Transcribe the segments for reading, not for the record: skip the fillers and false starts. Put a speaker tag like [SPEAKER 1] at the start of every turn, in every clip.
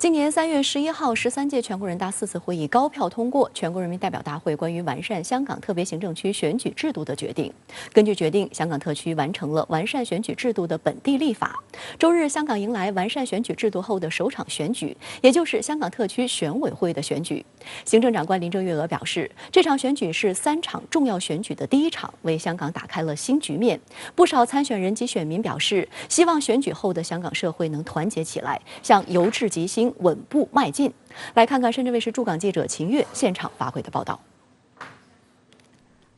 [SPEAKER 1] 今年3月11号，13届全国人大4次会议高票通过《全国人民代表大会关于完善香港特别行政区选举制度的决定》。根据决定，香港特区完成了完善选举制度的本地立法。周日，香港迎来完善选举制度后的首场选举，也就是香港特区选委会的选举。行政长官林郑月娥表示，这场选举是3场重要选举的第1场，为香港打开了新局面。不少参选人及选民表示，希望选举后的香港社会能团结起来，向由治及兴稳步迈进。来看看深圳卫视驻港记者秦月现场发回的报道。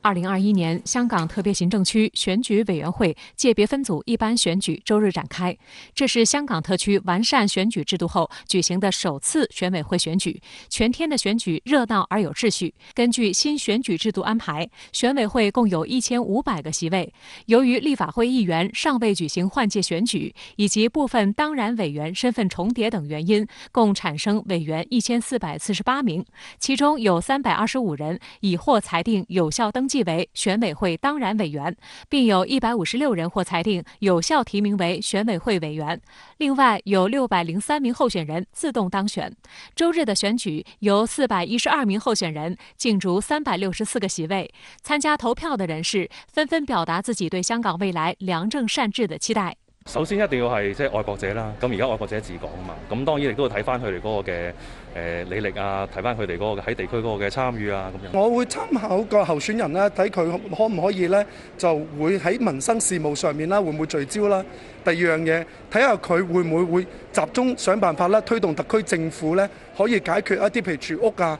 [SPEAKER 2] 2021年香港特别行政区选举委员会界别分组一般选举周日展开，这是香港特区完善选举制度后举行的首次选委会选举。全天的选举热闹而有秩序。根据新选举制度安排，选委会共有1500个席位。由于立法会议员尚未举行换届选举，以及部分当然委员身份重叠等原因，共产生委员1448名，其中有325人已获裁定有效登记为选委会当然委员，并有156人获裁定有效提名为选委会委员。另外有603名候选人自动当选。周日的选举由412名候选人竞逐364个席位，参加投票的人士纷纷表達自己對香港未來良政善治的期待。
[SPEAKER 3] 首先一定要係愛國者啦，咁而家愛國者治港啊嘛，咁當然亦都要睇翻佢哋嗰個嘅履歷啊，睇翻佢哋嗰個喺地區嗰個嘅參與啊咁樣。
[SPEAKER 4] 我會參考個候選人咧，睇佢可唔可以咧，就會喺民生事務上面啦，會唔會聚焦啦？第二樣嘢，睇下佢會唔會集中想辦法啦，推動特區政府咧可以解決一啲譬如住屋啊、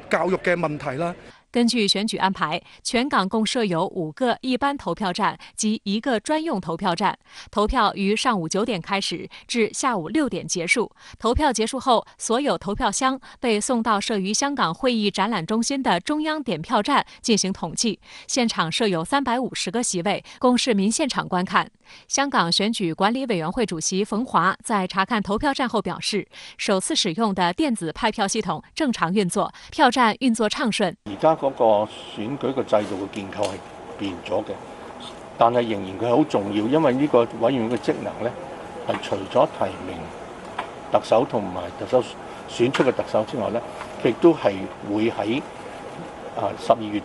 [SPEAKER 4] 教育嘅問題啦。
[SPEAKER 2] 根據選舉安排，全港共設有5個一般投票站及1個專用投票站。投票於上午9點開始，至下午6點結束。投票結束後，所有投票箱被送到設於香港會議展覽中心的中央點票站進行統計。現場設有350個席位，供市民現場觀看。香港選舉管理委員會主席馮華在查看投票站後表示，首次使用的電子派票系統正常運作，票站運作暢順。
[SPEAKER 5] 嗰個選舉嘅制度嘅建構係變咗嘅，但係仍然佢好重要，因為呢個委員會嘅職能咧係除咗提名特首同埋特首選出嘅特首之外咧，佢亦都係會喺12月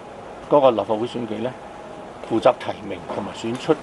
[SPEAKER 5] 嗰個立法會選舉咧負責提名同埋選出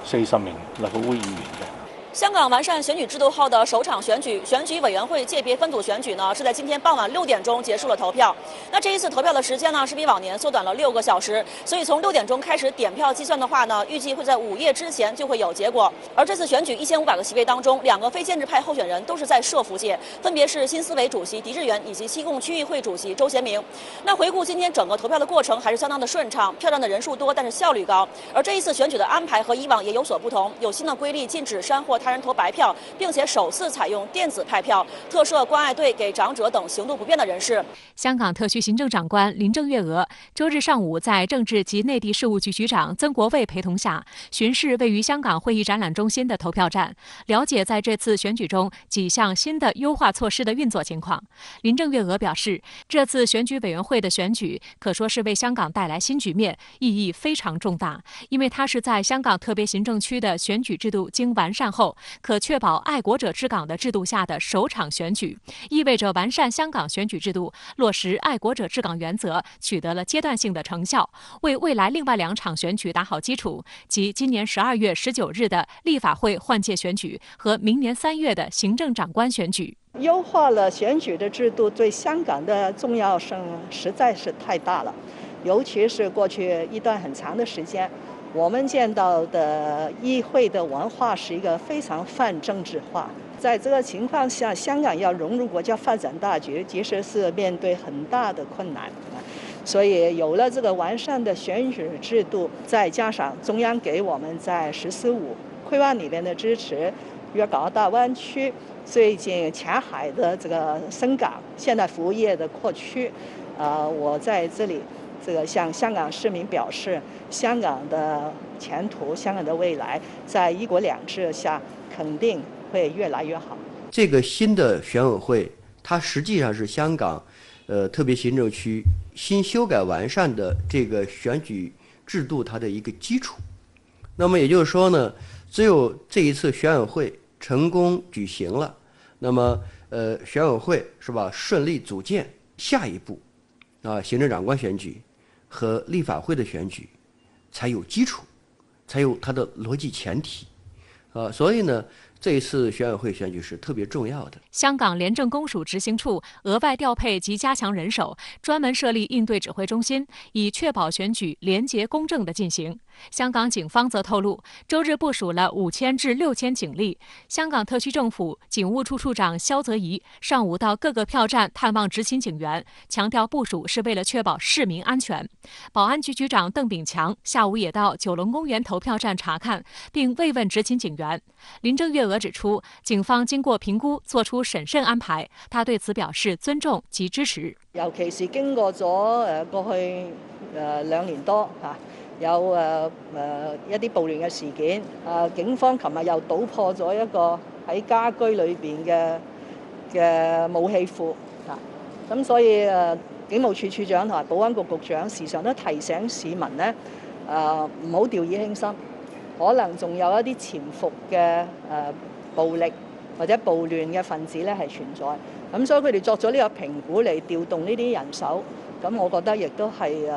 [SPEAKER 5] 40名立法會議員嘅。
[SPEAKER 6] 香港完善选举制度后的首场选举，选举委员会界别分组选举呢，是在今天傍晚6点钟结束了投票。那这一次投票的时间呢，是比往年缩短了6个小时，所以从6点钟开始点票计算的话呢，预计会在午夜之前就会有结果。而这次选举1500个席位当中，2个非建制派候选人都是在社福界，分别是新思维主席狄志远以及西贡区议会主席周贤明。那回顾今天整个投票的过程还是相当的顺畅，票站的人数多，但是效率高。而这一次选举的安排和以往也有所不同，有新的规例，禁止煽惑他人投白票，并且首次采用电子派票，特设关爱队给长者等行动不便的人士。
[SPEAKER 2] 香港特区行政长官林郑月娥周日上午在政治及内地事务局局长曾国卫陪同下，巡视位于香港会议展览中心的投票站，了解在这次选举中几项新的优化措施的运作情况。林郑月娥表示，这次选举委员会的选举可说是为香港带来新局面，意义非常重大，因为它是在香港特别行政区的选举制度经完善后，可确保爱国者治港的制度下的首场选举，意味着完善香港选举制度，落实爱国者治港原则取得了阶段性的成效，为未来另外2场选举打好基础，即今年12月19日的立法会换届选举和明年3月的行政长官选举。
[SPEAKER 7] 优化了选举的制度对香港的重要性实在是太大了，尤其是过去一段很长的时间，我们见到的议会的文化是一个非常泛政治化。在这个情况下，香港要融入国家发展大局，其实是面对很大的困难。所以有了这个完善的选举制度，再加上中央给我们在“十四五”规划里面的支持，粤港澳大湾区最近前海的这个深港现代服务业的扩区，我在这里向香港市民表示，香港的前途、香港的未来，在一国两制下肯定会越来越好。
[SPEAKER 8] 这个新的选委会，它实际上是香港特别行政区新修改完善的这个选举制度它的一个基础。那么也就是说呢，只有这一次选委会成功举行了，那么选委会是吧顺利组建，下一步行政长官选举和立法会的选举才有基础，才有它的逻辑前提所以呢，这一次选委会选举是特别重要的。
[SPEAKER 2] 香港廉政公署执行处额外调配及加强人手，专门设立应对指挥中心，以确保选举廉洁公正的进行。香港警方则透露，周日部署了5000至6000警力。香港特区政府警务处处长萧泽颐上午到各个票站探望执勤警员，强调部署是为了确保市民安全。保安局局长邓炳强下午也到九龙公园投票站查看，并慰问执勤警员。林郑月娥指出，警方经过评估作出审慎安排，他對此表示尊重及支持。
[SPEAKER 7] 尤其是經過咗過去2年多有一啲暴亂嘅事件，警方琴日又搗破咗一個喺家居裏邊嘅武器庫咁所以警務處處長同埋保安局局長時常都提醒市民呢唔好掉以輕心，可能仲有一啲潛伏嘅暴力或者暴亂嘅分子咧係存在，咁所以佢哋作咗呢個評估嚟調動呢啲人手，咁我覺得亦都係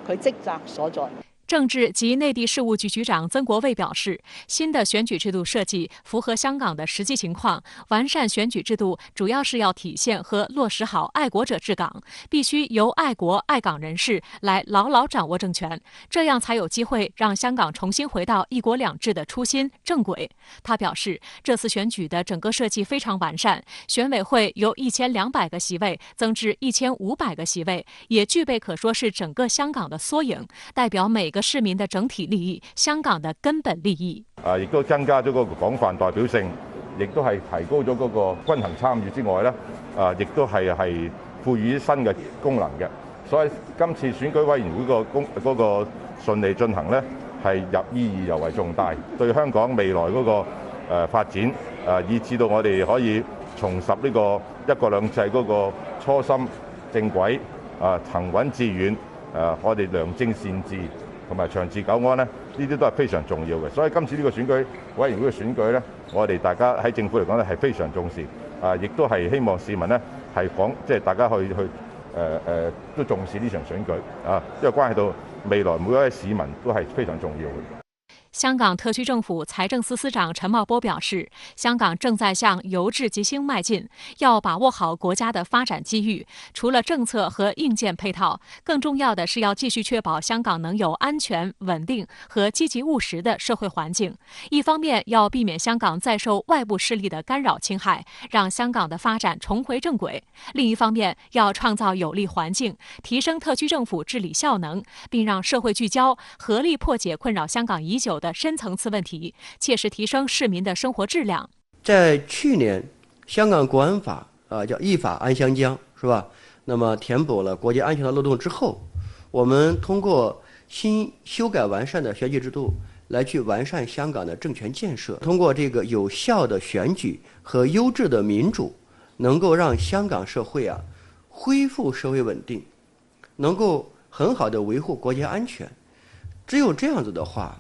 [SPEAKER 7] 佢職責所在。
[SPEAKER 2] 政治及内地事务局局长曾国卫表示，新的选举制度设计符合香港的实际情况，完善选举制度主要是要体现和落实好爱国者治港，必须由爱国爱港人士来牢牢掌握政权，这样才有机会让香港重新回到一国两制的初心正轨。他表示，这次选举的整个设计非常完善，选委会由1200个席位增至1500个席位，也具备可说是整个香港的缩影，代表每个市民的整體利益，香港的根本利益。
[SPEAKER 9] 亦都增加咗嗰個廣泛代表性，亦都係提高咗嗰個均衡參與之外咧，亦都係賦予新嘅功能嘅。所以今次選舉委員會嗰個順利進行咧，係意義尤為重大，對香港未來嗰個發展以至到我哋可以重拾呢個一國兩制嗰個初心正軌行穩致遠我哋良政善治。同埋長治久安呢，呢啲都係非常重要嘅。所以今次呢個選舉委員會嘅選舉呢，我哋大家喺政府嚟講呢係非常重視，亦都係希望市民呢係即係大家去都重視呢場選舉因為關係到未來每一位市民都係非常重要嘅。
[SPEAKER 2] 香港特区政府财政司司长陈茂波表示，香港正在向由治及兴迈进，要把握好国家的发展机遇。除了政策和硬件配套，更重要的是要继续确保香港能有安全、稳定和积极务实的社会环境。一方面要避免香港再受外部势力的干扰侵害，让香港的发展重回正轨；另一方面要创造有利环境，提升特区政府治理效能，并让社会聚焦，合力破解困扰香港已久的深层次问题，切实提升市民的生活质量。
[SPEAKER 8] 在去年，香港国安法叫依法安香江，是吧？那么填补了国家安全的漏洞之后，我们通过新修改完善的选举制度来去完善香港的政权建设，通过这个有效的选举和优质的民主，能够让香港社会恢复社会稳定，能够很好的维护国家安全。只有这样子的话，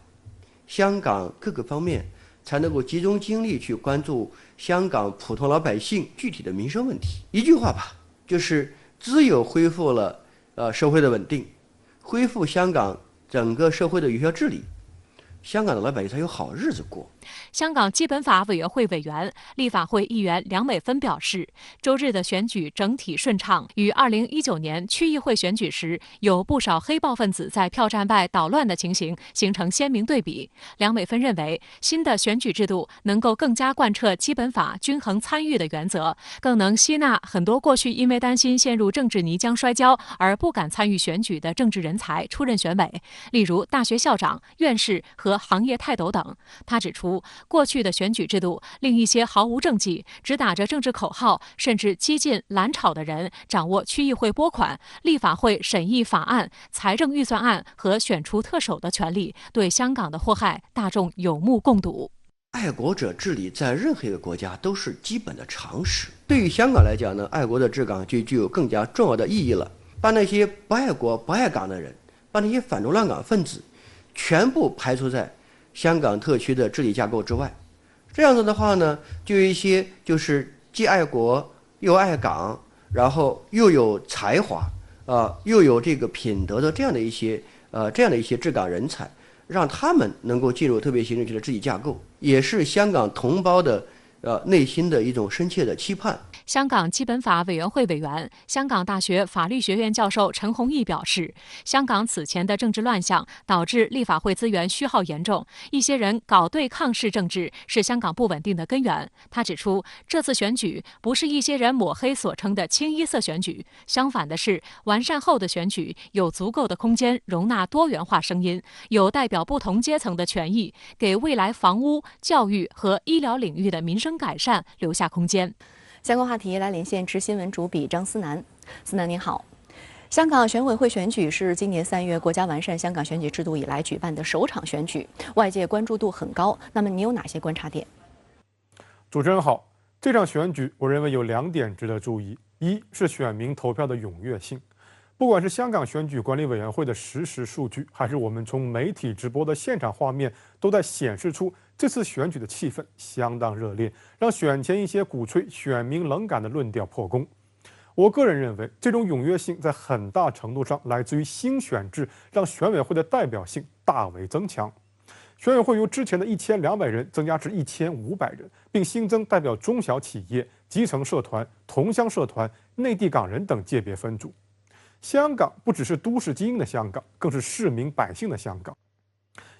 [SPEAKER 8] 香港各个方面才能够集中精力去关注香港普通老百姓具体的民生问题。一句话吧，就是只有恢复了社会的稳定，恢复香港整个社会的有效治理，香港的老百姓才有好日子过。
[SPEAKER 2] 香港基本法委员会委员、立法会议员梁美芬表示，周日的选举整体顺畅，与2019年区议会选举时有不少黑暴分子在票站外捣乱的情形形成鲜明对比。梁美芬认为，新的选举制度能够更加贯彻基本法均衡参与的原则，更能吸纳很多过去因为担心陷入政治泥浆摔跤而不敢参与选举的政治人才出任选委，例如大学校长、院士和行业泰斗等。他指出，过去的选举制度令一些毫无政绩、只打着政治口号甚至激进蓝炒的人掌握区议会拨款、立法会审议法案、财政预算案和选出特首的权利，对香港的祸害大众有目共睹。
[SPEAKER 8] 爱国者治理在任何一个国家都是基本的常识。对于香港来讲呢，爱国者治港就具有更加重要的意义了。把那些不爱国、不爱港的人，把那些反中乱港分子，全部排除在香港特区的治理架构之外。这样子的话呢，就有一些就是既爱国又爱港，然后又有才华又有这个品德的这样的一些治港人才，让他们能够进入特别行政区的治理架构，也是香港同胞的内心的一种深切的期盼。
[SPEAKER 2] 香港基本法委员会委员、香港大学法律学院教授陈弘毅表示，香港此前的政治乱象导致立法会资源虚耗严重，一些人搞对抗式政治是香港不稳定的根源。他指出，这次选举不是一些人抹黑所称的清一色选举，相反的是，完善后的选举有足够的空间容纳多元化声音，有代表不同阶层的权益，给未来房屋、教育和医疗领域的民生改善留下空间。
[SPEAKER 1] 相关话题来连线知新闻主笔张思南。思南您好，香港选委会选举是今年3月国家完善香港选举制度以来举办的首场选举，外界关注度很高。那么你有哪些观察点？
[SPEAKER 10] 主持人好，这场选举我认为有2点值得注意：一是选民投票的踊跃性。不管是香港选举管理委员会的实时数据，还是我们从媒体直播的现场画面，都在显示出这次选举的气氛相当热烈，让选前一些鼓吹选民冷感的论调破功。我个人认为，这种踊跃性在很大程度上来自于新选制让选委会的代表性大为增强。选委会由之前的1200人增加至1500人，并新增代表中小企业、基层社团、同乡社团、内地港人等界别分组。香港不只是都市精英的香港，更是市民百姓的香港。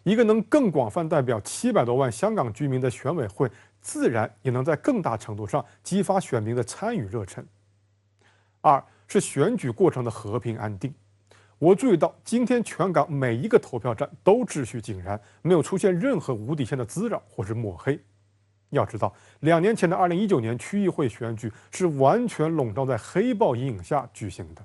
[SPEAKER 10] 一个能更广泛代表700多万香港居民的选委会，自然也能在更大程度上激发选民的参与热忱。二是选举过程的和平安定。我注意到，今天全港每一个投票站都秩序井然，没有出现任何无底线的滋扰或是抹黑。要知道，2年前的2019年区议会选举是完全笼罩在黑暴阴影下举行的。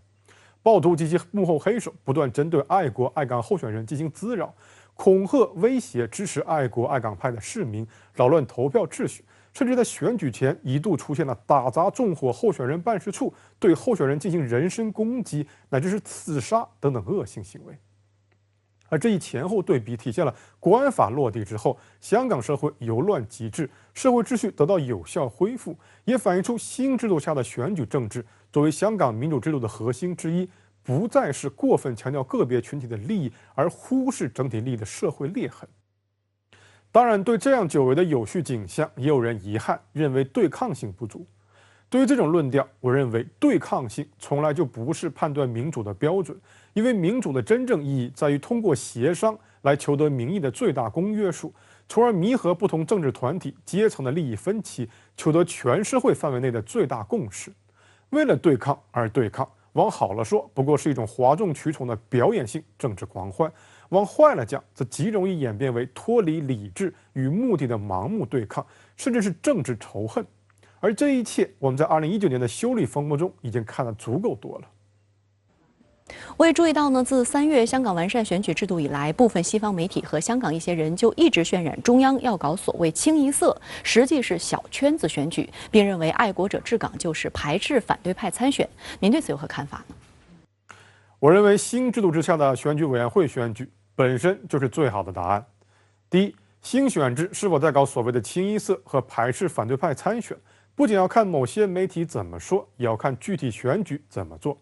[SPEAKER 10] 暴徒及其幕后黑手不断针对爱国爱港候选人进行滋扰，恐吓、威胁支持爱国爱港派的市民，扰乱投票秩序，甚至在选举前一度出现了打砸纵火候选人办事处、对候选人进行人身攻击，乃至是刺杀等等恶性行为。而这一前后对比，体现了国安法落地之后，香港社会由乱及治，社会秩序得到有效恢复，也反映出新制度下的选举政治作为香港民主制度的核心之一，不再是过分强调个别群体的利益，而忽视整体利益的社会裂痕。当然，对这样久违的有序景象，也有人遗憾，认为对抗性不足。对于这种论调，我认为对抗性从来就不是判断民主的标准，因为民主的真正意义在于通过协商来求得民意的最大公约数，从而弥合不同政治团体、阶层的利益分歧，求得全社会范围内的最大共识。为了对抗而对抗，往好了说，不过是一种哗众取宠的表演性政治狂欢；往坏了讲，则极容易演变为脱离理智与目的的盲目对抗，甚至是政治仇恨。而这一切，我们在2019年的修例风波中已经看得足够多了。
[SPEAKER 1] 我也注意到呢，自3月香港完善选举制度以来，部分西方媒体和香港一些人就一直渲染中央要搞所谓清一色，实际是小圈子选举，并认为爱国者治港就是排斥反对派参选。您对此有何看法呢？
[SPEAKER 10] 我认为新制度之下的选举委员会选举本身就是最好的答案。第一，新选制是否在搞所谓的清一色和排斥反对派参选，不仅要看某些媒体怎么说，也要看具体选举怎么做。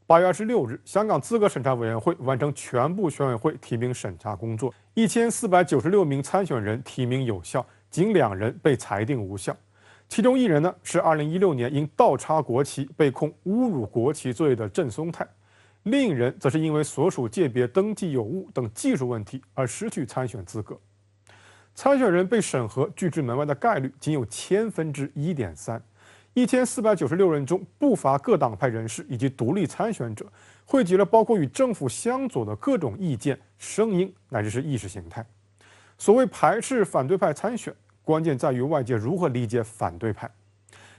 [SPEAKER 10] 8月26日，香港资格审查委员会完成全部选委会提名审查工作，1496名参选人提名有效，仅2人被裁定无效。其中1人呢是2016年因倒插国旗被控侮辱国旗罪的郑松泰，另1人则是因为所属界别登记有误等技术问题而失去参选资格。参选人被审核拒之门外的概率仅有1/1000，1496人中不乏各党派人士以及独立参选者，汇集了包括与政府相左的各种意见、声音乃至是意识形态。所谓排斥反对派参选，关键在于外界如何理解反对派。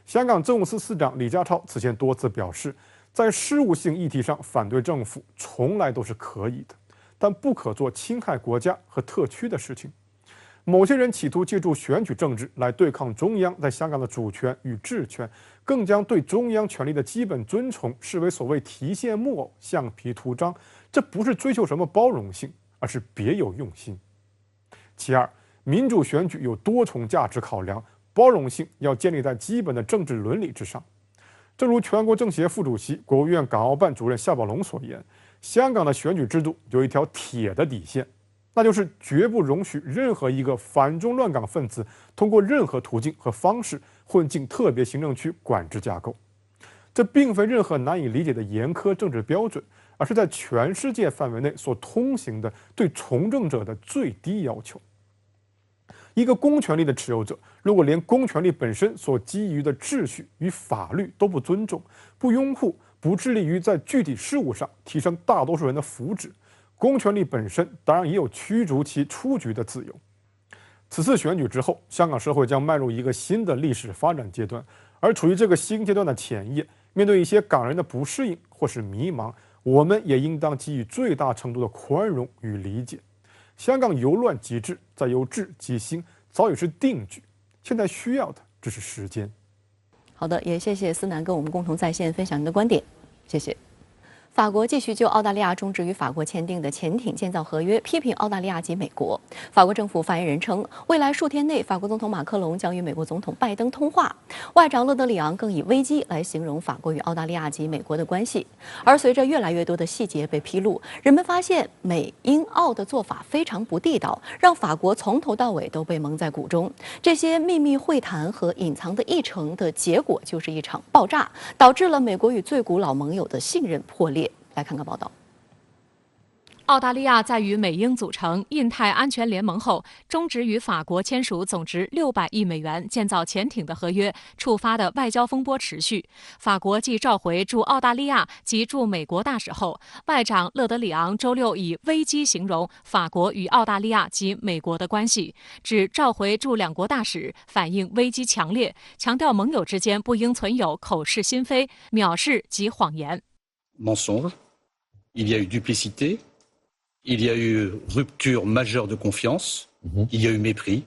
[SPEAKER 10] 香港政务司司长李家超此前多次表示，在事务性议题上反对政府从来都是可以的，但不可做侵害国家和特区的事情。某些人企图借助选举政治来对抗中央在香港的主权与治权，更将对中央权力的基本尊崇视为所谓提线木偶、橡皮图章。这不是追求什么包容性，而是别有用心。其二，民主选举有多重价值考量，包容性要建立在基本的政治伦理之上。正如全国政协副主席、国务院港澳办主任夏宝龙所言，香港的选举制度有一条铁的底线，那就是绝不容许任何一个反中乱港分子通过任何途径和方式混进特别行政区管制架构。这并非任何难以理解的严苛政治标准，而是在全世界范围内所通行的对从政者的最低要求。一个公权力的持有者，如果连公权力本身所基于的秩序与法律都不尊重、不拥护、不致力于在具体事务上提升大多数人的福祉，公权力本身当然也有驱逐其出局的自由。此次选举之后，香港社会将迈入一个新的历史发展阶段，而处于这个新阶段的前夜，面对一些港人的不适应或是迷茫，我们也应当给予最大程度的宽容与理解。香港由乱及治，再由治及兴，早已是定局，现在需要的只是时间。
[SPEAKER 1] 好的，也谢谢思南跟我们共同在线分享您的观点，谢谢。法国继续就澳大利亚终止与法国签订的潜艇建造合约，批评澳大利亚及美国。法国政府发言人称，未来数天内，法国总统马克龙将与美国总统拜登通话。外长勒德里昂更以危机来形容法国与澳大利亚及美国的关系。而随着越来越多的细节被披露，人们发现美英澳的做法非常不地道，让法国从头到尾都被蒙在鼓中。这些秘密会谈和隐藏的议程的结果就是一场爆炸，导致了美国与最古老盟友的信任破裂。来看看报道。
[SPEAKER 2] 澳大利亚在与美英组成印太安全联盟后，终止与法国签署总值600亿美元建造潜艇的合约，触发的外交风波持续。法国继召回驻澳大利亚及驻美国大使后，外长勒德里昂周六以危机形容法国与澳大利亚及美国的关系，指召回驻两国大使反映危机强烈，强调盟友之间不应存有口是心非、藐视及谎言。
[SPEAKER 11] mensonge, il y a eu duplicité, il y a eu rupture majeure de confiance, il y a eu mépris.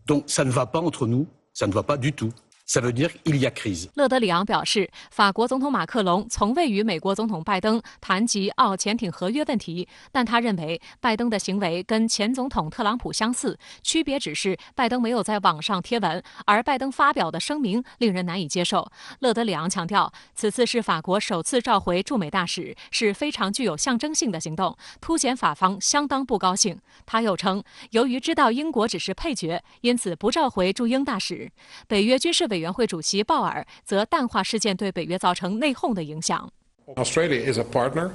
[SPEAKER 11] Donc ça ne va pas entre nous, ça ne va pas du tout. Ça veut dire qu'il y a crise.
[SPEAKER 2] 勒德里昂表示，法国总统马克龙从未与美国总统拜登谈及澳潜艇合约问题，但他认为拜登的行为跟前总统特朗普相似，区别只是拜登没有在网上贴文，而拜登发表的声明令人难以接受。勒德里昂强调，此次是法国首次召回驻美大使，是非常具有象征性的行动，凸显法方相当不高兴。他又称，由于知道英国只是配角，因此不召回驻英大使。北约军事委员会主席鲍尔则淡化事件对北约造成内讧的影响。
[SPEAKER 12] Australia is a partner,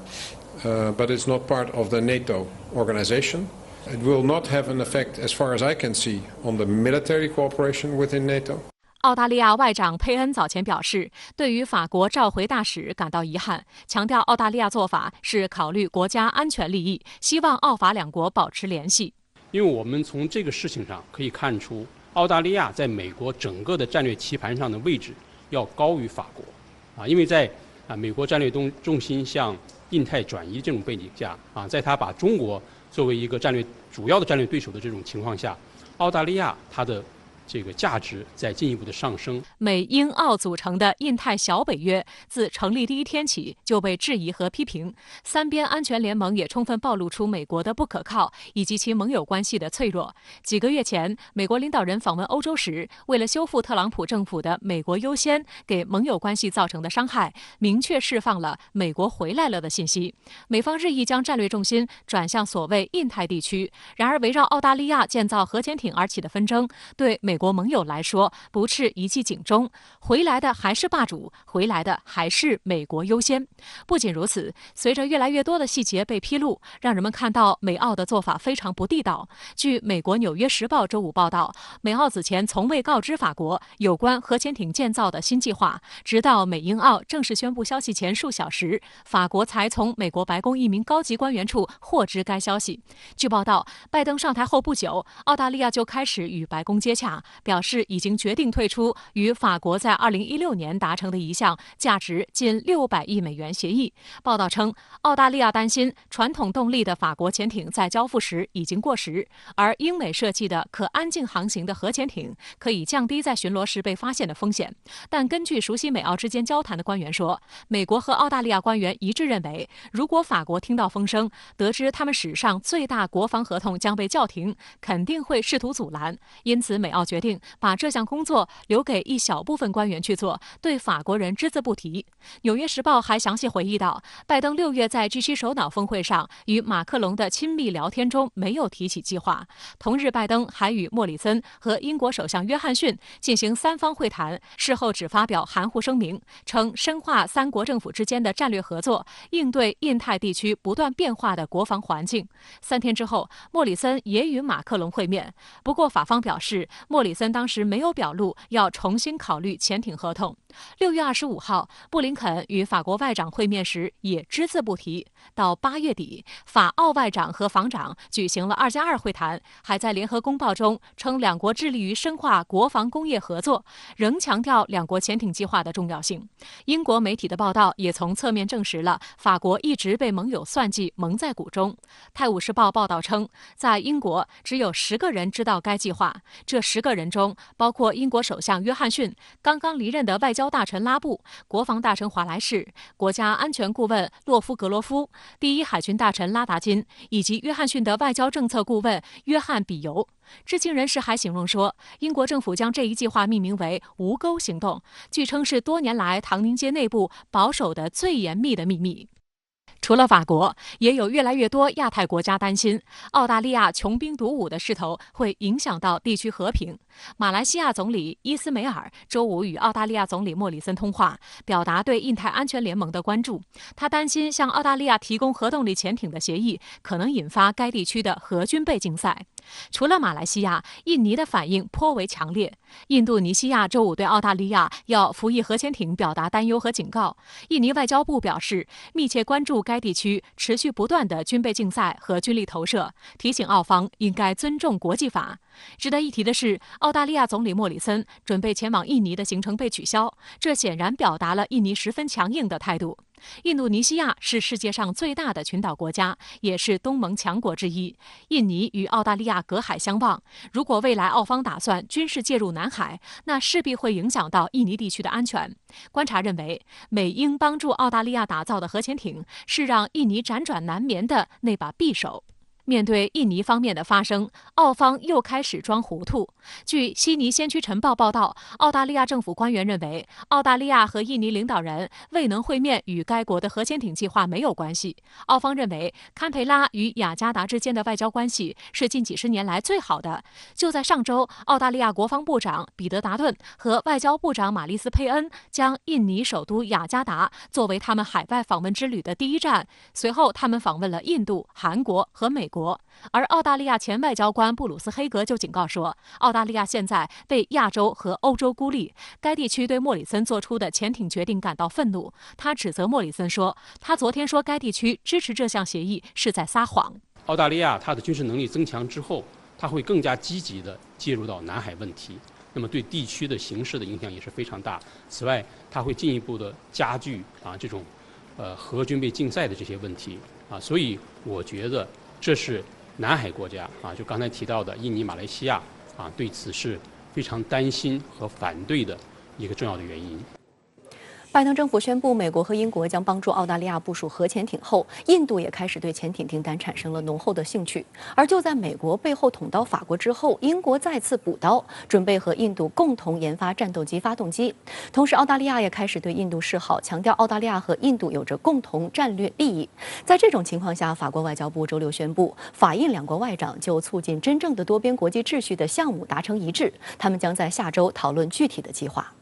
[SPEAKER 12] but it's not part of the NATO organization. It will not have an effect, as far as I can see, on the military cooperation within NATO.
[SPEAKER 2] 澳大利亚外长佩恩早前表示，对于法国召回大使感到遗憾，强调澳大利亚做法是考虑国家安全利益，希望澳法两国保持联系。
[SPEAKER 13] 因为我们从这个事情上可以看出，澳大利亚在美国整个的战略棋盘上的位置要高于法国，因为在美国战略重心向印太转移这种背景下，在他把中国作为一个主要的战略对手的这种情况下，澳大利亚它的这个价值在进一步的上升。
[SPEAKER 2] 美英澳组成的印太小北约自成立第一天起就被质疑和批评，三边安全联盟也充分暴露出美国的不可靠以及其盟友关系的脆弱。几个月前，美国领导人访问欧洲时，为了修复特朗普政府的美国优先给盟友关系造成的伤害，明确释放了美国回来了的信息。美方日益将战略重心转向所谓印太地区，然而围绕澳大利亚建造核潜艇而起的纷争，对美国盟友来说不是一记警钟，回来的还是霸主，回来的还是美国优先。不仅如此，随着越来越多的细节被披露，让人们看到美澳的做法非常不地道。据美国《纽约时报》周五报道，美澳此前从未告知法国有关核潜艇建造的新计划，直到美英澳正式宣布消息前数小时，法国才从美国白宫一名高级官员处获知该消息。据报道，拜登上台后不久，澳大利亚就开始与白宫接洽，表示已经决定退出与法国在2016年达成的一项价值近600亿美元协议。报道称，澳大利亚担心传统动力的法国潜艇在交付时已经过时，而英美设计的可安静航行的核潜艇可以降低在巡逻时被发现的风险。但根据熟悉美澳之间交谈的官员说，美国和澳大利亚官员一致认为，如果法国听到风声，得知他们史上最大国防合同将被叫停，肯定会试图阻拦。因此，美澳决定把这项工作留给一小部分官员去做，对法国人只字不提。纽约时报还详细回忆到，拜登6月在 G7 首脑峰会上与马克龙的亲密聊天中没有提起计划。同日，拜登还与莫里森和英国首相约翰逊进行3方会谈，事后只发表含糊声明，称深化3国政府之间的战略合作，应对印太地区不断变化的国防环境。3天之后，莫里森也与马克龙会面，不过法方表示，莫里森当时没有表露要重新考虑潜艇合同。6月25号，布林肯与法国外长会面时也只字不提。到8月底，法澳外长和防长举行了2+2会谈，还在联合公报中称两国致力于深化国防工业合作，仍强调两国潜艇计划的重要性。英国媒体的报道也从侧面证实了法国一直被盟友算计蒙在鼓中。泰晤士报报道称，在英国只有10个人知道该计划，这10个人中包括英国首相约翰逊、刚刚离任的外交大臣拉布、国防大臣华莱士、国家安全顾问洛夫格罗夫、第一海军大臣拉达金以及约翰逊的外交政策顾问约翰比尤。知情人士还形容说，英国政府将这一计划命名为“无钩行动”，据称是多年来唐宁街内部保守的最严密的秘密。除了法国，也有越来越多亚太国家担心澳大利亚穷兵黩武的势头会影响到地区和平。马来西亚总理伊斯梅尔周五与澳大利亚总理莫里森通话，表达对印太安全联盟的关注。他担心向澳大利亚提供核动力潜艇的协议可能引发该地区的核军备竞赛。除了马来西亚，印尼的反应颇为强烈。印度尼西亚周五对澳大利亚要服役核潜艇表达担忧和警告。印尼外交部表示，密切关注该地区持续不断的军备竞赛和军力投射，提醒澳方应该尊重国际法。值得一提的是，澳大利亚总理莫里森准备前往印尼的行程被取消，这显然表达了印尼十分强硬的态度。印度尼西亚是世界上最大的群岛国家，也是东盟强国之一。印尼与澳大利亚隔海相望，如果未来澳方打算军事介入南海，那势必会影响到印尼地区的安全。观察认为，美英帮助澳大利亚打造的核潜艇是让印尼辗转难眠的那把匕首。面对印尼方面的发声，澳方又开始装糊涂。据悉尼先驱晨报报道，澳大利亚政府官员认为，澳大利亚和印尼领导人未能会面与该国的核潜艇计划没有关系。澳方认为，堪培拉与雅加达之间的外交关系是近几十年来最好的。就在上周，澳大利亚国防部长彼得达顿和外交部长马丽斯佩恩将印尼首都雅加达作为他们海外访问之旅的第一站，随后他们访问了印度、韩国和美国。而澳大利亚前外交官布鲁斯·黑格就警告说，澳大利亚现在被亚洲和欧洲孤立，该地区对莫里森做出的潜艇决定感到愤怒。他指责莫里森说，他昨天说该地区支持这项协议是在撒谎。
[SPEAKER 13] 澳大利亚它的军事能力增强之后，它会更加积极地介入到南海问题，那么对地区的形势的影响也是非常大。此外，它会进一步的加剧这种核军备竞赛的这些问题所以我觉得这是南海国家就刚才提到的印尼、马来西亚对此是非常担心和反对的一个重要的原因。
[SPEAKER 1] 拜登政府宣布，美国和英国将帮助澳大利亚部署核潜艇后，印度也开始对潜艇订单产生了浓厚的兴趣。而就在美国背后捅刀法国之后，英国再次补刀，准备和印度共同研发战斗机发动机。同时，澳大利亚也开始对印度示好，强调澳大利亚和印度有着共同战略利益。在这种情况下，法国外交部周六宣布，法印两国外长就促进真正的多边国际秩序的项目达成一致，他们将在下周讨论具体的计划。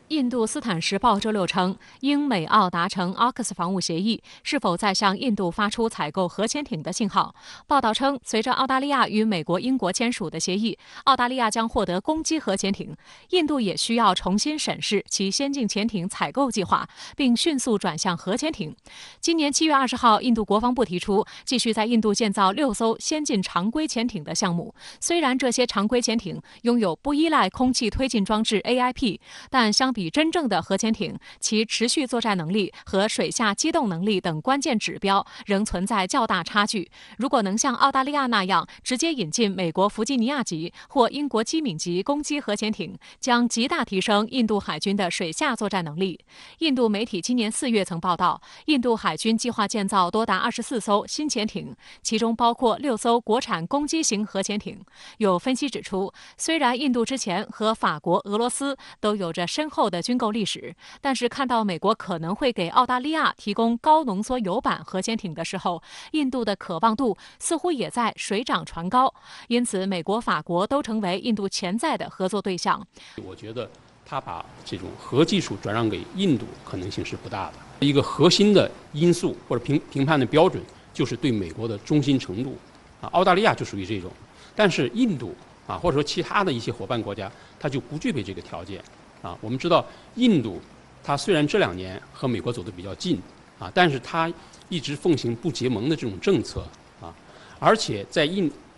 [SPEAKER 2] 印度斯坦时报周六称，英美澳达成 AUKUS 防务协议，是否在向印度发出采购核潜艇的信号？报道称，随着澳大利亚与美国、英国签署的协议，澳大利亚将获得攻击核潜艇，印度也需要重新审视其先进潜艇采购计划，并迅速转向核潜艇。今年7月20号，印度国防部提出继续在印度建造6艘先进常规潜艇的项目。虽然这些常规潜艇拥有不依赖空气推进装置 AIP， 但相比真正的核潜艇，其持续作战能力和水下机动能力等关键指标仍存在较大差距。如果能像澳大利亚那样直接引进美国弗吉尼亚级或英国机敏级攻击核潜艇，将极大提升印度海军的水下作战能力。印度媒体今年4月曾报道，印度海军计划建造多达24艘新潜艇，其中包括6艘国产攻击型核潜艇。有分析指出，虽然印度之前和法国、俄罗斯都有着深厚的军购历史，但是看到美国可能会给澳大利亚提供高浓缩铀版核潜艇的时候，印度的渴望度似乎也在水涨船高。因此，美国、法国都成为印度潜在的合作对象。
[SPEAKER 13] 我觉得他把这种核技术转让给印度可能性是不大的。一个核心的因素或者评判的标准就是对美国的忠心程度。澳大利亚就属于这种，但是印度或者说其他的一些伙伴国家，它就不具备这个条件。我们知道印度，它虽然这2年和美国走得比较近但是它一直奉行不结盟的这种政策而且在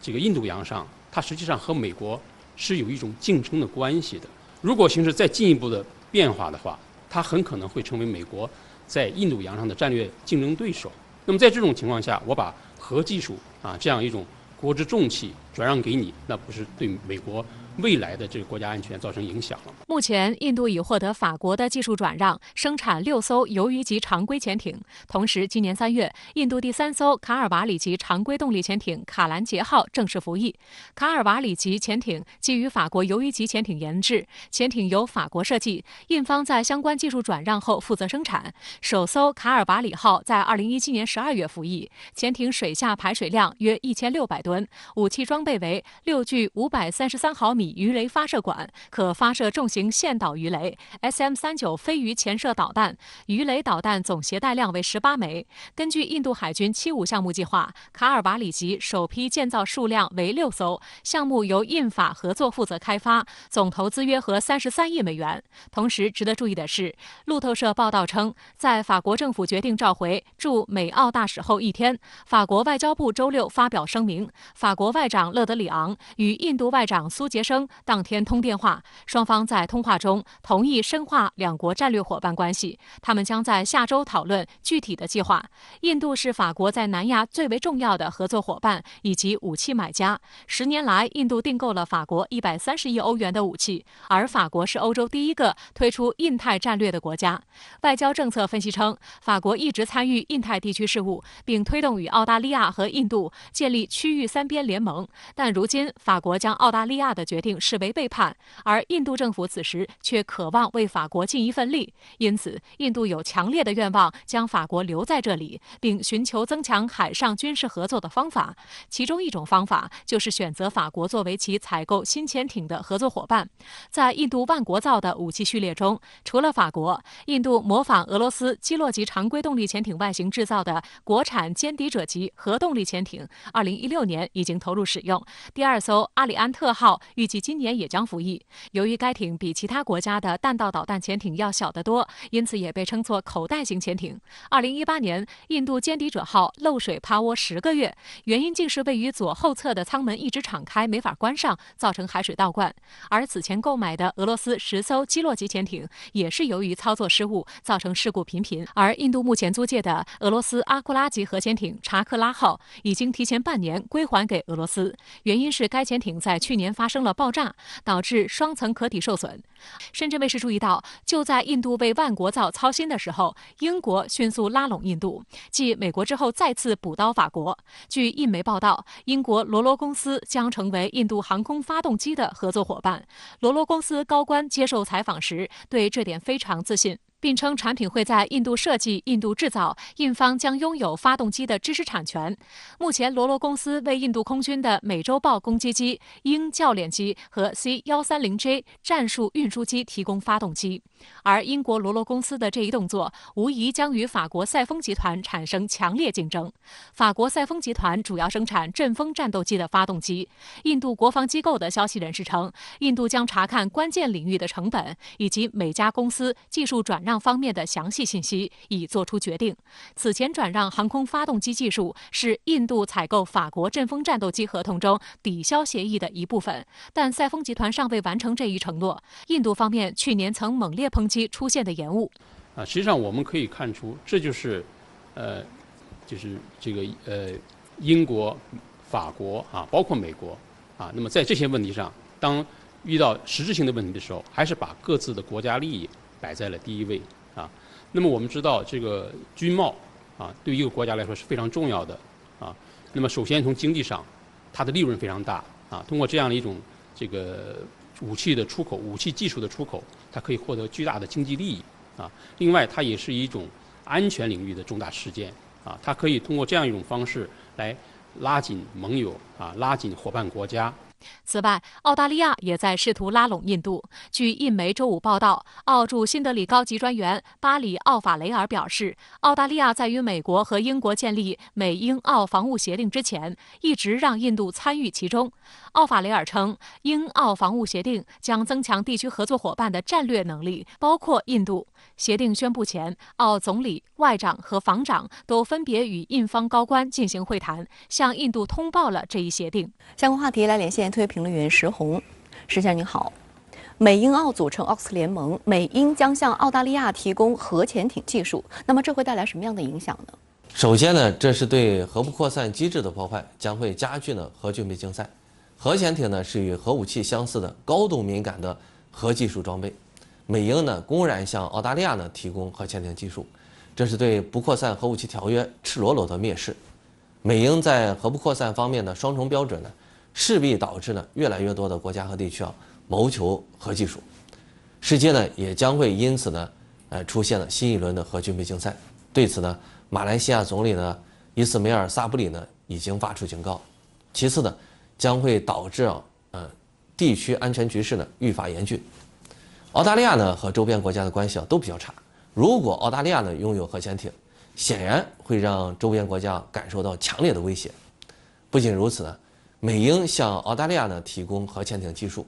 [SPEAKER 13] 这个印度洋上，它实际上和美国是有一种竞争的关系的。如果形势再进一步的变化的话，它很可能会成为美国在印度洋上的战略竞争对手。那么在这种情况下，我把核技术这样一种国之重器转让给你，那不是对美国未来的这个国家安全造成影响了吗？
[SPEAKER 2] 目前，印度已获得法国的技术转让，生产6艘鱿鱼级常规潜艇。同时，今年3月，印度第3艘卡尔瓦里级常规动力潜艇卡兰杰号正式服役。卡尔瓦里级潜艇基于法国鱿鱼级潜艇研制，潜艇由法国设计，印方在相关技术转让后负责生产。首艘卡尔瓦里号在2017年12月服役，潜艇水下排水量约1600吨，武器装备为6具533毫米鱼雷发射管，可发射重型线导鱼雷 SM-39飞鱼潜射导弹，鱼雷导弹总携带量为18枚。根据印度海军75项目计划，卡尔瓦里级首批建造数量为6艘，项目由印法合作负责开发，总投资约合33亿美元。同时，值得注意的是，路透社报道称，在法国政府决定召回驻美澳大使后1天，法国外交部周6发表声明，法国外长勒德里昂与印度外长苏杰生当天通电话，双方在通话中同意深化两国战略伙伴关系。他们将在下周讨论具体的计划。印度是法国在南亚最为重要的合作伙伴以及武器买家。10年来，印度订购了法国130亿欧元的武器，而法国是欧洲第一个推出印太战略的国家。外交政策分析称，法国一直参与印太地区事务，并推动与澳大利亚和印度建立区域3边联盟。但如今，法国将澳大利亚的决定视为背叛，而印度政府此时却渴望为法国尽一份力。因此，印度有强烈的愿望将法国留在这里，并寻求增强海上军事合作的方法。其中一种方法就是选择法国作为其采购新潜艇的合作伙伴。在印度万国造的武器序列中，除了法国，印度模仿俄罗斯基洛级常规动力潜艇外形制造的国产歼敌者级核动力潜艇，2016年已经投入使用。第2艘阿里安特号预计今年也将服役。由于该艇比其他国家的弹道导弹潜艇要小得多，因此也被称作口袋型潜艇。2018年，印度歼敌者号漏水趴窝10个月，原因竟是位于左后侧的舱门一直敞开，没法关上，造成海水倒灌。而此前购买的俄罗斯10艘基洛级潜艇也是由于操作失误，造成事故频频。而印度目前租借的俄罗斯阿库拉级核潜艇查克拉号已经提前半年归还给俄罗斯，原因是该潜艇在去年发生了爆炸，导致双层壳体受损。深圳卫视注意到，就在印度为万国造操心的时候，英国迅速拉拢印度，继美国之后再次补刀法国。据印媒报道，英国罗罗公司将成为印度航空发动机的合作伙伴。罗罗公司高官接受采访时对这点非常自信，并称产品会在印度设计、印度制造，印方将拥有发动机的知识产权。目前，罗罗公司为印度空军的美洲豹攻击机、鹰教练机和 C-130J 战术运输机提供发动机。而英国罗罗公司的这一动作，无疑将与法国赛丰集团产生强烈竞争。法国赛丰集团主要生产阵风战斗机的发动机。印度国防机构的消息人士称，印度将查看关键领域的成本，以及每家公司技术转让让方面的详细信息，以作出决定。此前转让航空发动机技术是印度采购法国阵风战斗机合同中抵销协议的一部分，但赛丰集团尚未完成这一承诺。印度方面去年曾猛烈抨击出现的延误。
[SPEAKER 13] 实际上我们可以看出，这就是英国、法国包括美国那么在这些问题上，当遇到实质性的问题的时候，还是把各自的国家利益摆在了第一位那么我们知道，这个军贸对于一个国家来说是非常重要的那么首先从经济上，它的利润非常大通过这样的一种这个武器的出口、武器技术的出口，它可以获得巨大的经济利益另外，它也是一种安全领域的重大事件它可以通过这样一种方式来拉紧盟友拉紧伙伴国家。
[SPEAKER 2] 此外，澳大利亚也在试图拉拢印度。据印媒周五报道，澳驻新德里高级专员巴里·奥法雷尔表示，澳大利亚在与美国和英国建立美英澳防务协定之前，一直让印度参与其中。奥法雷尔称，英澳防务协定将增强地区合作伙伴的战略能力，包括印度。协定宣布前，澳总理、外长和防长都分别与印方高官进行会谈，向印度通报了这一协定。
[SPEAKER 1] 相关话题来连线特约评论员石红。石先生您好，美英澳组成奥斯联盟，美英将向澳大利亚提供核潜艇技术，那么这会带来什么样的影响呢？
[SPEAKER 14] 首先呢，这是对核不扩散机制的破坏，将会加剧呢核军备竞赛。核潜艇呢是与核武器相似的高度敏感的核技术装备，美英呢公然向澳大利亚呢提供核潜艇技术，这是对不扩散核武器条约赤裸裸的蔑视。美英在核不扩散方面的双重标准呢，势必导致呢越来越多的国家和地区谋求核技术，世界呢也将会因此呢出现了新一轮的核军备竞赛。对此呢，马来西亚总理呢伊斯梅尔·萨布里呢已经发出警告。其次呢，将会导致地区安全局势呢愈发严峻。澳大利亚呢和周边国家的关系都比较差，如果澳大利亚呢拥有核潜艇，显然会让周边国家感受到强烈的威胁。不仅如此呢，美英向澳大利亚呢提供核潜艇技术，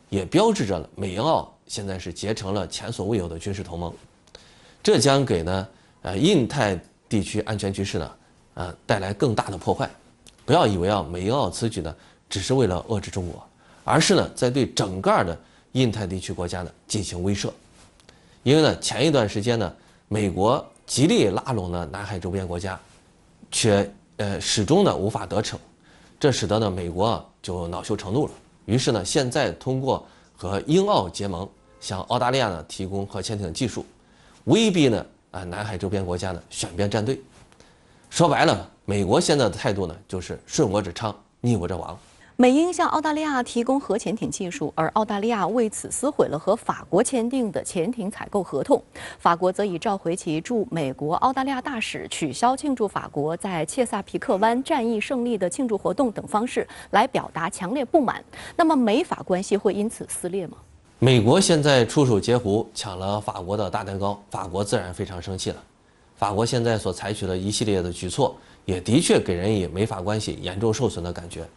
[SPEAKER 14] 也标志着美英澳现在是结成了前所未有的军事同盟。这将给呢印太地区安全局势呢带来更大的破坏。不要以为美英澳此举呢只是为了遏制中国，而是呢在对整个的印太地区国家呢进行威慑。因为呢前一段时间呢，美国极力拉拢了南海周边国家，却始终呢无法得逞，这使得呢美国就恼羞成怒了。于是呢，现在通过和英澳结盟，向澳大利亚呢提供核潜艇技术，威逼呢南海周边国家呢选边站队。说白了，美国现在的态度呢就是顺我者昌，逆我者亡。
[SPEAKER 1] 美英向澳大利亚提供核潜艇技术，而澳大利亚为此撕毁了和法国签订的潜艇采购合同。法国则以召回其驻美国澳大利亚大使、取消庆祝法国在切萨皮克湾战役胜利的庆祝活动等方式来表达强烈不满。那么美法关系会因此撕裂吗？
[SPEAKER 14] 美国现在出手截胡，抢了法国的大蛋糕，法国自然非常生气了。法国现在所采取的一系列的举措，也的确给人以美法关系严重受损的感觉。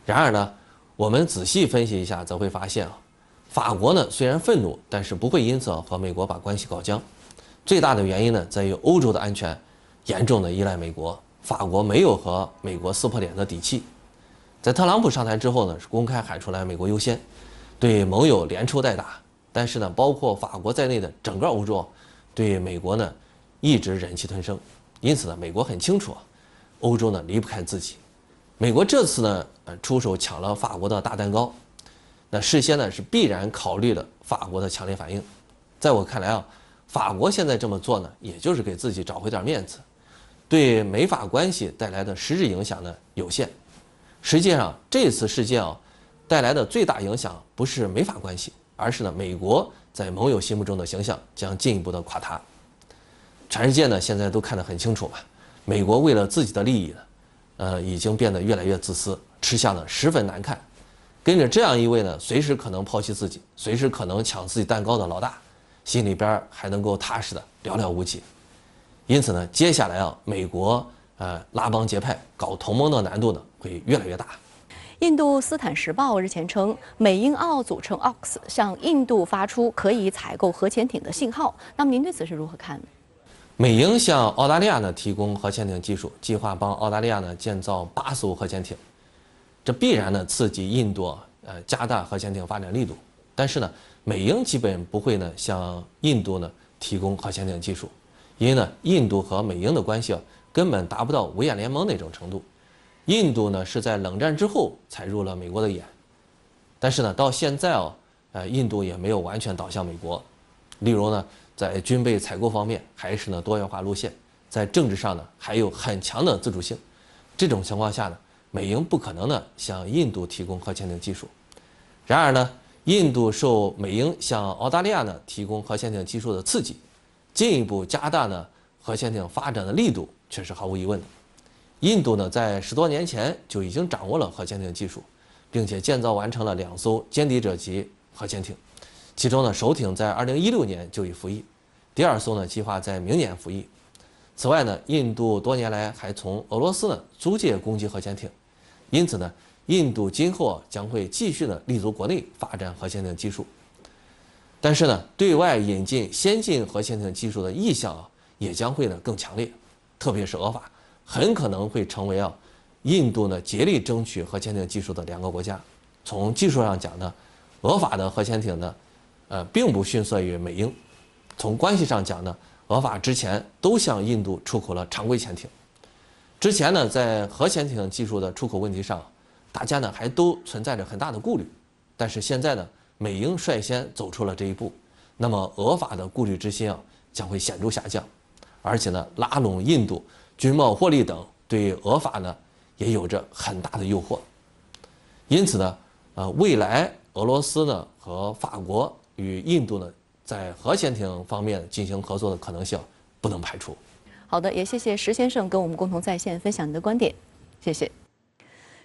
[SPEAKER 14] 然而呢，我们仔细分析一下，则会发现法国呢虽然愤怒，但是不会因此和美国把关系搞僵。最大的原因呢，在于欧洲的安全严重的依赖美国，法国没有和美国撕破脸的底气。在特朗普上台之后呢，是公开喊出来美国优先，对盟友连抽带打。但是呢，包括法国在内的整个欧洲对美国呢一直忍气吞声。因此呢，美国很清楚欧洲呢离不开自己。美国这次呢出手抢了法国的大蛋糕，那事先呢是必然考虑了法国的强烈反应。在我看来法国现在这么做呢，也就是给自己找回点面子，对美法关系带来的实质影响呢有限。实际上这次事件带来的最大影响不是美法关系，而是呢美国在盟友心目中的形象将进一步的垮塌。全世界呢现在都看得很清楚嘛，美国为了自己的利益呢已经变得越来越自私，吃相呢十分难看。跟着这样一位呢随时可能抛弃自己，随时可能抢自己蛋糕的老大，心里边还能够踏实的寥寥无几。因此呢，接下来美国拉帮结派搞同盟的难度呢会越来越大。
[SPEAKER 1] 印度斯坦时报日前称，美英澳组成 AUKUS 向印度发出可以采购核潜艇的信号。那么您对此是如何看呢？
[SPEAKER 14] 美英向澳大利亚呢提供核潜艇技术，计划帮澳大利亚呢建造8艘核潜艇，这必然呢刺激印度加大核潜艇发展力度。但是呢，美英基本不会呢向印度呢提供核潜艇技术，因为呢印度和美英的关系根本达不到五眼联盟那种程度。印度呢是在冷战之后才入了美国的眼，但是呢到现在印度也没有完全倒向美国。例如呢，在军备采购方面还是呢多元化路线，在政治上呢还有很强的自主性。这种情况下呢，美英不可能呢向印度提供核潜艇技术。然而呢，印度受美英向澳大利亚呢提供核潜艇技术的刺激，进一步加大呢核潜艇发展的力度，却是毫无疑问的。印度呢在10多年前就已经掌握了核潜艇技术，并且建造完成了2艘歼敌者级核潜艇，其中呢首艇在2016年就已服役，第2艘呢计划在明年服役。此外呢，印度多年来还从俄罗斯呢租借攻击核潜艇，因此呢，印度今后将会继续呢立足国内发展核潜艇技术。但是呢，对外引进先进核潜艇技术的意向也将会呢更强烈，特别是俄法很可能会成为印度呢竭力争取核潜艇技术的2个国家。从技术上讲呢，俄法的核潜艇呢，并不逊色于美英。从关系上讲呢，俄法之前都向印度出口了常规潜艇。之前呢，在核潜艇技术的出口问题上，大家呢还都存在着很大的顾虑。但是现在呢，美英率先走出了这一步，那么俄法的顾虑之心将会显著下降，而且呢，拉拢印度、军贸获利等对俄法呢也有着很大的诱惑。因此呢，未来俄罗斯呢和法国与印度呢在核潜艇方面进行合作的可能性不能排除。
[SPEAKER 1] 好的，也谢谢石先生跟我们共同在线分享您的观点，谢谢。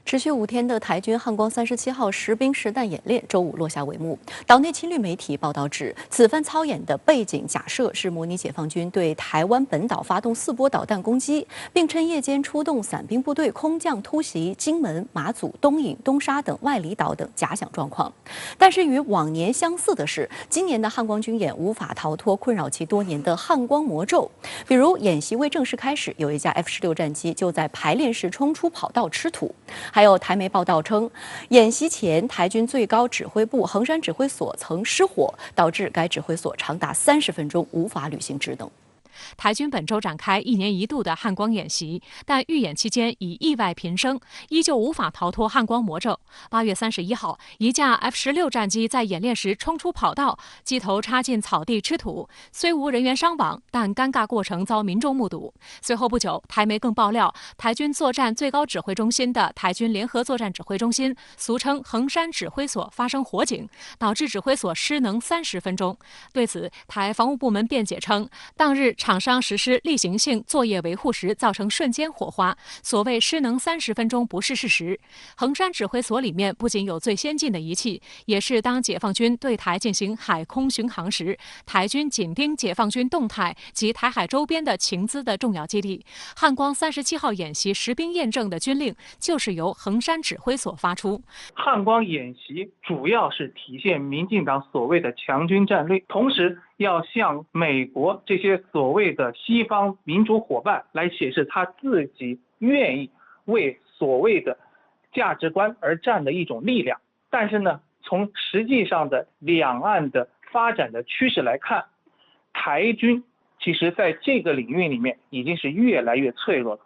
[SPEAKER 1] 持续5天的台军汉光37号实兵实弹演练周五落下帷幕。岛内亲绿媒体报道指，此番操演的背景假设是模拟解放军对台湾本岛发动4波导弹攻击，并趁夜间出动伞兵部队空降突袭金门、马祖、东引、东沙等外离岛等假想状况。但是与往年相似的是，今年的汉光军演无法逃脱困扰其多年的汉光魔咒。比如演习未正式开始，有一架 F-16战机就在排练时冲出跑道吃土。还有台媒报道称，演习前台军最高指挥部衡山指挥所曾失火，导致该指挥所长达30分钟无法履行职能。
[SPEAKER 2] 台军本周展开1年1度的汉光演习，但预演期间以意外频生，依旧无法逃脱汉光魔咒。8月31号，一架 F-16战机在演练时冲出跑道，机头插进草地吃土，虽无人员伤亡，但尴尬过程遭民众目睹。随后不久，台媒更爆料，台军作战最高指挥中心的台军联合作战指挥中心，俗称衡山指挥所发生火警，导致指挥所失能30分钟。对此，台防务部门辩解称，当日厂商实施例行性作业维护时造成瞬间火花，所谓失能30分钟不是事实。衡山指挥所里面不仅有最先进的仪器，也是当解放军对台进行海空巡航时，台军紧盯解放军动态及台海周边的情资的重要基地。汉光37号演习实兵验证的军令就是由衡山指挥所发出。
[SPEAKER 15] 汉光演习主要是体现民进党所谓的强军战略，同时要向美国这些所谓的西方民主伙伴来显示他自己愿意为所谓的价值观而战的一种力量。但是呢，从实际上的两岸的发展的趋势来看，台军其实在这个领域里面已经是越来越脆弱了。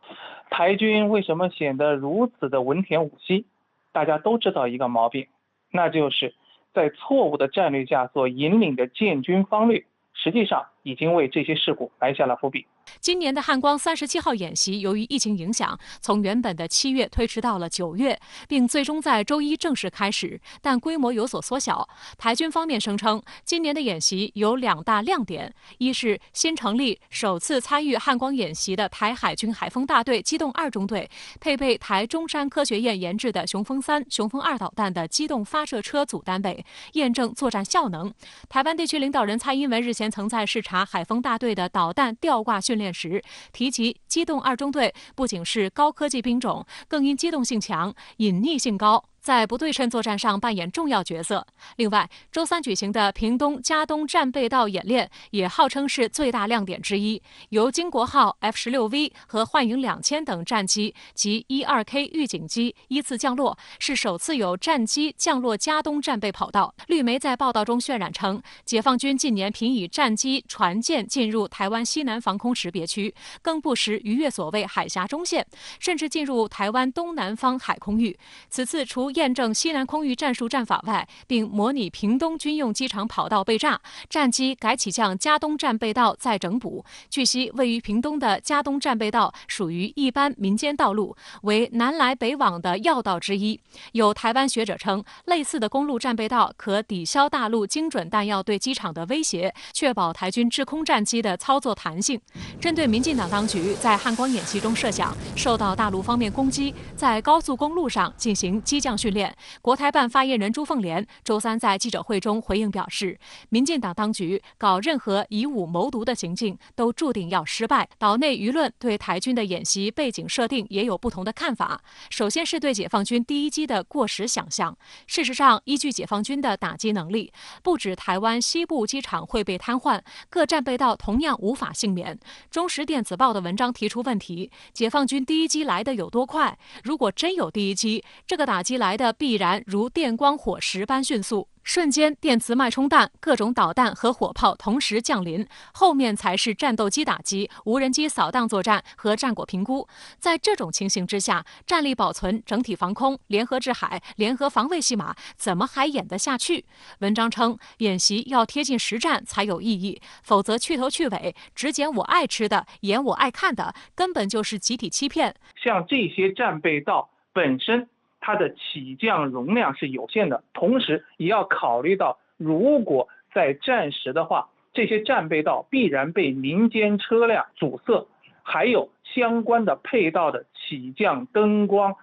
[SPEAKER 15] 台军为什么显得如此的文田武息？大家都知道一个毛病，那就是在错误的战略下所引领的建军方略，实际上已经为这些事故埋下了伏笔。
[SPEAKER 2] 今年的汉光37号演习由于疫情影响，从原本的7月推迟到了9月，并最终在周一正式开始，但规模有所缩小。台军方面声称，今年的演习有2大亮点：一是新成立、首次参与汉光演习的台海军海锋大队机动2中队，配备台中山科学院研制的雄风3、雄风2导弹的机动发射车组单位，验证作战效能。台湾地区领导人蔡英文日前曾在视察海锋大队的导弹吊挂训练时提及，机动2中队不仅是高科技兵种，更因机动性强、隐匿性高、在不对称作战上扮演重要角色。另外，周三举行的屏东佳东战备道演练也号称是最大亮点之一，由经国号 F-16V 和幻影2000等战机及 E-2K 预警机依次降落，是首次有战机降落佳东战备跑道。绿媒在报道中渲染称，解放军近年频以战机、船舰进入台湾西南防空识别区，更不时逾越所谓海峡中线，甚至进入台湾东南方海空域。此次除验证西南空域战术战法外，并模拟屏东军用机场跑道被炸，战机改起降佳东战备道再整补。据悉，位于屏东的佳东战备道属于一般民间道路，为南来北往的要道之一。有台湾学者称，类似的公路战备道可抵消大陆精准弹药对机场的威胁，确保台军制空战机的操作弹性。针对民进党当局在汉光演习中设想受到大陆方面攻击，在高速公路上进行机降训练，国台办发言人朱凤莲周三在记者会中回应表示，民进党当局搞任何以武谋独的行径都注定要失败。岛内舆论对台军的演习背景设定也有不同的看法。首先是对解放军第一击的过时想象。事实上，依据解放军的打击能力，不止台湾西部机场会被瘫痪，各战备道同样无法幸免。中时电子报的文章提出问题：解放军第一击来的有多快？如果真有第一击，这个打击来的必然如电光火石般迅速。瞬间，电磁脉冲弹、各种导弹和火炮同时降临，后面才是战斗机打击、无人机扫荡作战和战果评估。在这种情形之下，战力保存、整体防空、联合制海、联合防卫戏码怎么还演得下去？文章称，演习要贴近实战才有意义，否则去头去尾，只捡我爱吃的，演我爱看的，根本就是集体欺骗。
[SPEAKER 15] 像这些战备道本身，它的起降容量是有限的，同时也要考虑到，如果在战时的话，这些战备道必然被民间车辆阻塞，还有相关的配套的起降灯光、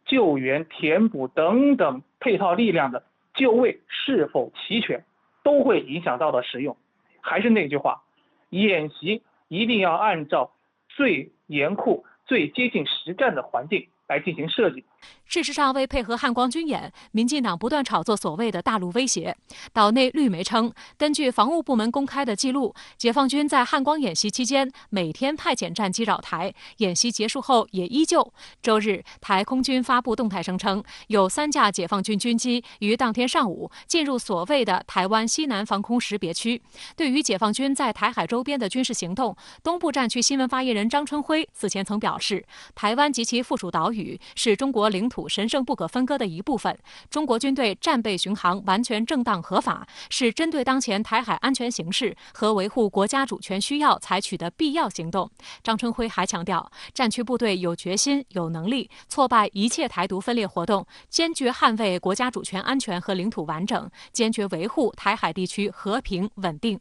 [SPEAKER 15] 救援、填补等等配套力量的就位是否齐全，都会影响到的使用。还是那句话，演习一定要按照最严酷、最接近实战的环境来进行设计。
[SPEAKER 2] 事实上，为配合汉光军演，民进党不断炒作所谓的大陆威胁。岛内绿媒称，根据防务部门公开的记录，解放军在汉光演习期间每天派遣战机扰台，演习结束后也依旧。周日，台空军发布动态声称，有3架解放军军机于当天上午进入所谓的台湾西南防空识别区。对于解放军在台海周边的军事行动，东部战区新闻发言人张春辉此前曾表示，台湾及其附属岛屿是中国领土神圣不可分割的一部分，中国军队战备巡航完全正当合法，是针对当前台海安全形势和维护国家主权需要采取的必要行动。张春辉还强调，战区部队有决心、有能力挫败一切台独分裂活动，坚决捍卫国家主权安全和领土完整，坚决维护台海地区和平稳定。